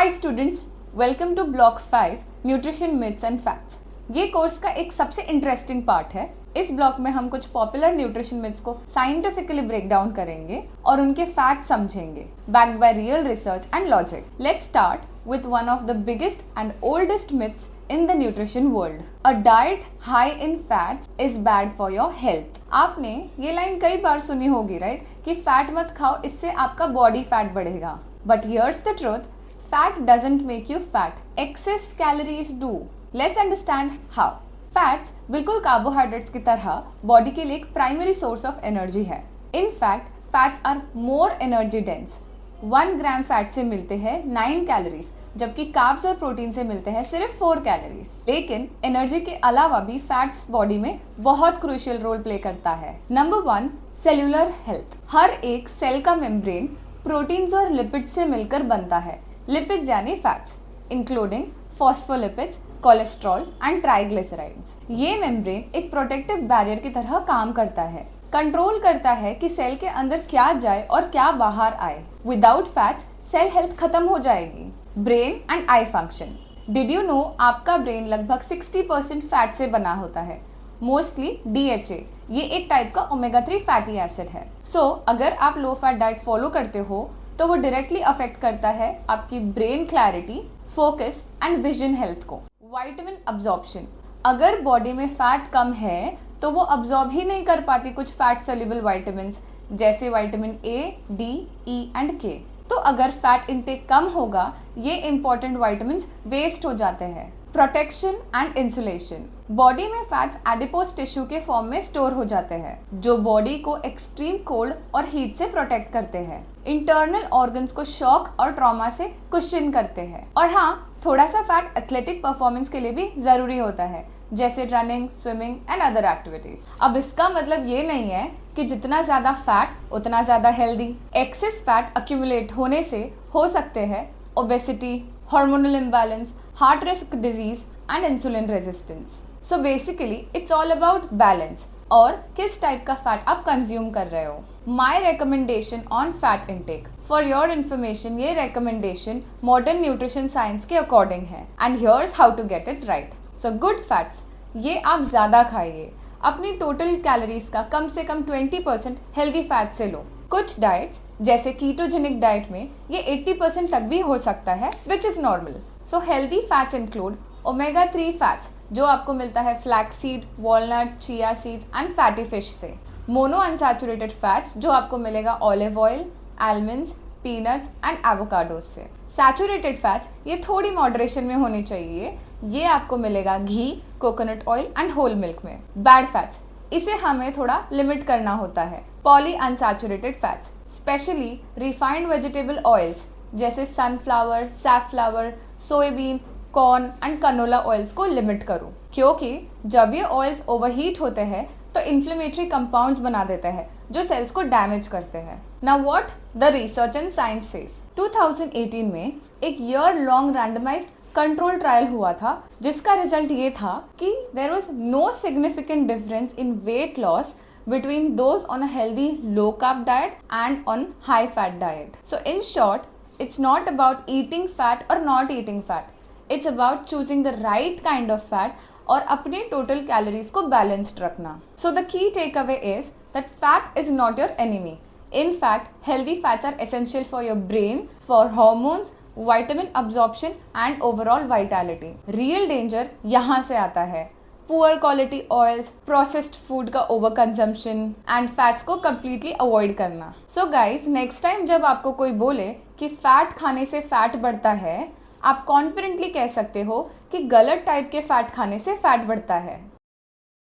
Hi students, welcome to block 5 nutrition myths and facts. ये course का एक सबसे इंटरेस्टिंग पार्ट है। इस ब्लॉक में हम कुछ पॉपुलर न्यूट्रिशन मिथ्स को साइंटिफिकली ब्रेक डाउन करेंगे और उनके फैक्ट समझेंगे, backed by real research and logic. Let's start with one of the biggest and oldest myths in the nutrition world. A diet high in fats is bad for your health. आपने ये line कई बार सुनी होगी, right? कि fat मत खाओ, इससे आपका बॉडी फैट बढ़ेगा। But here's the truth, fat doesn't make you fat. Excess calories do. Let's understand how. Fats बिल्कुल कार्बोहाइड्रेट्स की तरह बॉडी के लिए एक प्राइमरी सोर्स ऑफ एनर्जी है। In fact, fats are more energy dense. 1 gram fat से मिलते हैं 9 कैलोरीज, जबकि कार्ब्स और प्रोटीन से मिलते हैं सिर्फ 4 कैलोरीज। लेकिन एनर्जी के अलावा भी फैट्स बॉडी में बहुत क्रूशियल रोल प्ले करता है। Number 1, cellular health. हर एक सेल का मेम्ब्रेन प्रोटीन्स और लिपिड्स से मिलकर बनता है। लिपिड्स यानी fats, including phospholipids, cholesterol and triglycerides. ये मेम्ब्रेन एक प्रोटेक्टिव बैरियर की तरह काम करता है, कंट्रोल करता है कि सेल के अंदर क्या जाए और क्या बाहर आए। विदाउट फैट्स सेल हेल्थ खत्म हो जाएगी। Brain and I function. Did you know आपका ब्रेन लगभग 60% फैट से बना होता है, मोस्टली DHA। ये एक टाइप का ओमेगा 3 फैटी एसिड है। सो अगर आप लो फैट डाइट फॉलो करते हो तो वो डायरेक्टली अफेक्ट करता है आपकी brain clarity, focus and vision health को। Vitamin absorption. अगर बॉडी में फैट कम है तो वो अब्जॉर्ब ही नहीं कर पाती कुछ फैट सोल्यूबल विटामिन्स जैसे vitamin A, D, E and K। तो अगर फैट इंटेक कम होगा, ये इंपॉर्टेंट विटामिन्स वेस्ट हो जाते हैं। Protection and insulation. बॉडी में फैट्स एडिपोज टिश्यू के फॉर्म में स्टोर हो जाते हैं, जो बॉडी को एक्सट्रीम कोल्ड और हीट से प्रोटेक्ट करते हैं। इंटरनल ऑर्गन्स को शॉक और ट्रॉमा से कुशन करते हैं। और हाँ, थोड़ा सा फैट एथलेटिक परफॉर्मेंस के लिए भी जरूरी होता है, जैसे running, swimming and other activities. अब इसका मतलब ये नहीं है कि जितना ज्यादा फैट उतना ज्यादा हेल्दी। एक्सेस फैट अक्यूमुलेट होने से हो सकते हैं obesity, hormonal imbalance, heart risk disease and insulin resistance. So basically it's all about balance और किस टाइप का फैट आप कंज्यूम कर रहे हो। My recommendation on fat intake. For your information, ये रिकमेंडेशन मॉडर्न न्यूट्रिशन साइंस के अकॉर्डिंग है and here's how to get it right. So good fats, ये आप ज़्यादा खाइए। अपनी टोटल कैलोरीज का कम से कम 20% हेल्दी फैट से लो। कुछ डाइट्स जैसे कीटोजेनिक डाइट में ये 80% तक भी हो सकता है, which is normal. So healthy fats include omega 3 fats, जो आपको मिलता है flax seed, walnut, chia seeds and fatty fish से। मोनो अनसैचुरेटेड फैट्स, जो आपको मिलेगा olive oil, almonds, peanuts and avocados से। सैचुरेटेड फैट्स ये थोड़ी मॉडरेशन में होनी चाहिए, ये आपको मिलेगा घी, coconut oil and whole milk में। बैड फैट्स, इसे हमें थोड़ा लिमिट करना होता है। Poly unsaturated fats, specially refined vegetable oils जैसे sunflower, safflower, soybean, corn and canola oils को लिमिट करो, क्योंकि जब ये ऑयल्स ओवरहीट होते हैं तो इन्फ्लेमेटरी कंपाउंड्स बना देते हैं जो सेल्स को डैमेज करते हैं। Now what the research and science says. 2018 में एक year long randomised control trial हुआ था, जिसका रिजल्ट ये था कि there was no significant difference in weight loss between those on a healthy low carb diet and on high fat diet. So in short, it's not about eating fat or not eating fat. It's about choosing the right kind of fat और अपने total calories को balanced रखना. So the key takeaway is that fat is not your enemy. In fact, healthy fats are essential for your brain, for hormones, vitamin absorption and overall vitality. Real danger यहाँ से आता है, poor quality oils, processed food का over consumption and fats को completely avoid करना। So guys, next time जब आपको कोई बोले कि फैट खाने से फैट बढ़ता है, आप कॉन्फिडेंटली कह सकते हो कि गलत टाइप के फैट खाने से फैट बढ़ता है।